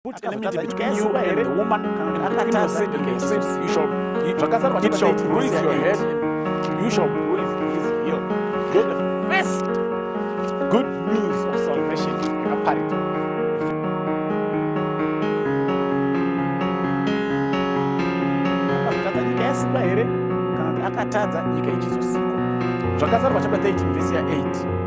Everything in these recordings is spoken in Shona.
Put enmity between you and the woman, and between your seed and the seed. It shall bruise your head, and you shall bruise his heel. You're the first good news of salvation. Nyika yasikwa here kana kuti akatadza nyika ichizosikwa. Zvakazarwa chapter 13 verse 8.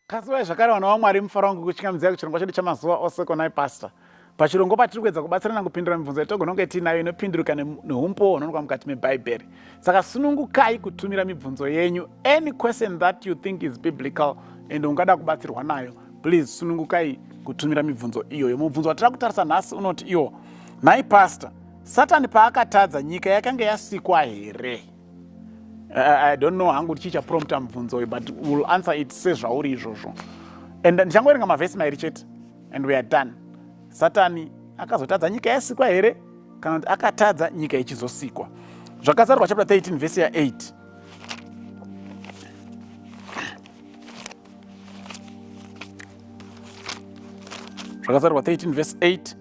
Kasiwai zvakare vanhu vaMwari mufaro wangu kuchingamidza kuchirongwa chedu chamazuva ose konai pastor. Pachirongwa patiri kuedza kubatsirana kupindura mibvunzo yatogona kunge tinayo inopinduruka neumpo hunowanikwa mukati mebhaibheri. Saka sunungukai kutumira mibvunzo yenyu, any question that you think is biblical and ungada kubatsirwa nayo, please sunungukai kutumira mibvunzo iyoyo. Mubvunzo watira kutarisa nhasi unoti iwo, nhai pastor, Satani paakatadza nyika yakanga yasikwa here? I don't know hangu tichicha prompta mubvunzo, but we'll answer it sezvauri izvozvo. And ndichangoerenga mavhesi mairi chete and we are done. Satani akazotadza nyika yasikwa here kana kuti akatadza nyika ichizosikwa? Zvakazarwa chapter 13 verse 8. Zvakazarwa 13 verse 8.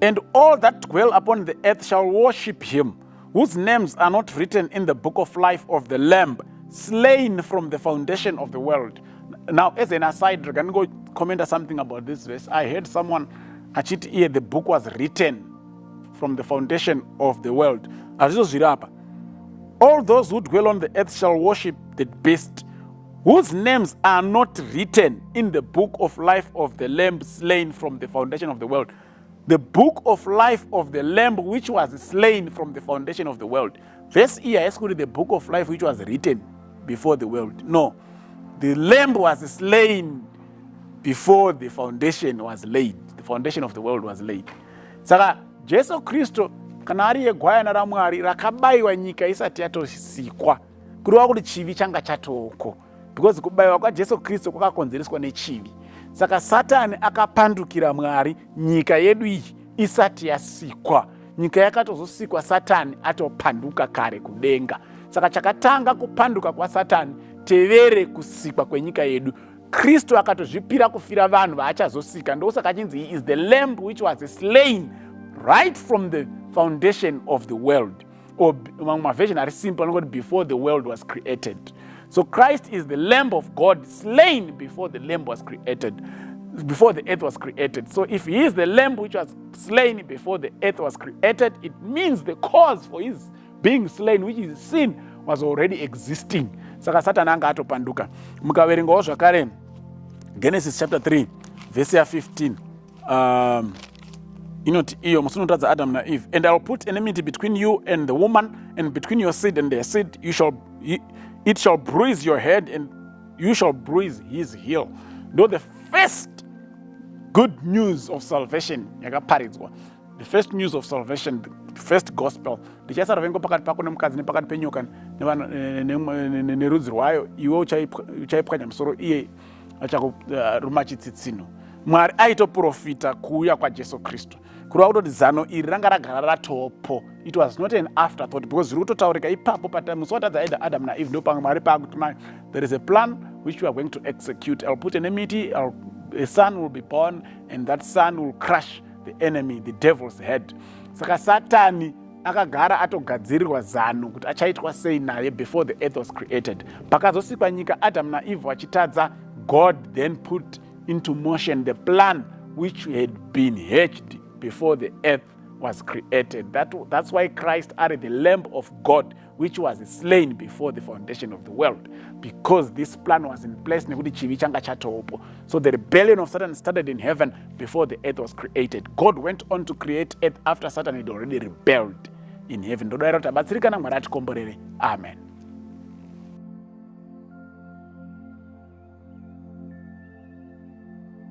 And all that dwell upon the earth shall worship him, whose names are not written in the book of life of the Lamb, slain from the foundation of the world. Now, as an aside, we're going to go comment something about this verse. I heard someone achiti here the book was written from the foundation of the world. All those who dwell on the earth shall worship the beast, whose names are not written in the book of life of the Lamb, slain from the foundation of the world. The book of life of the Lamb, which was slain from the foundation of the world. Verse here is the book of life which was written before the world. No, the Lamb was slain before the foundation was laid. The foundation of the world was laid. Saka Jesu Kristo kana ari yegwayana raMwari rakabayiwa nyika isati yatosikwa. Kurova kuti chivi changa chatoko. Because kubayiwa kwaJesu Kristo kwakakonzereswa nechivi. Saka Satani akapandukira Mwari nyika yedu iyi isati yasikwa. Nyika yakatozosikwa Satani atopanduka kare kudenga. Saka chakatanga kupanduka kwa Satani tevere kusikwa kwenyika yedu. Kristo akatozvipira kufira vanhu vaachazosika. Ndosaka chinzi he is the lamb which was slain right from the foundation of the world. Or among my version are simple, before the world was created. So Christ is the Lamb of God slain before the lamb was created, before the earth was created. So if he is the lamb which was slain before the earth was created, it means the cause for his being slain, which is sin, was already existing. Saka Satani anga atopanduka. Mukaverengawo zvakare Genesis chapter 3 verse 15. Inoti iyo musunotadza Adam na Eve. And I will put enmity between you and the woman, and between your seed and their seed. It shall bruise your head, and you shall bruise his heel. Though the first good news of salvation, the first news of salvation, the first gospel, the chasa ravengo pakati pako nemukadzi nepakati penyoka nerudzi rwayo, iwe uchaipwanya musoro iye achakuruma chitsitsino. Mwari aitoprofita kuuya kwaJesu Kristu. Kureva kutoti zano iri ranga ragara ratopo. It was not an afterthought, because zviri kutotaurika ipapo musi watadza Adam na Eve ndopamwe Mwari paakuti there is a plan which we are going to execute. I'll put an enmity, a son will be born, and that son will crush the enemy, the devil's head. Saka Satani akagara atogadzirirwa zano kuti achaitwa sei naye before the earth was created. Pakazosikwa nyika Adam na Eve vachitadza, God then put into motion the plan which had been hatched before the earth was created. That's why Christ are the Lamb of God, which was slain before the foundation of the world, because this plan was in place. So the rebellion of Satan started in heaven before the earth was created. God went on to create earth after Satan had already rebelled in heaven. Amen.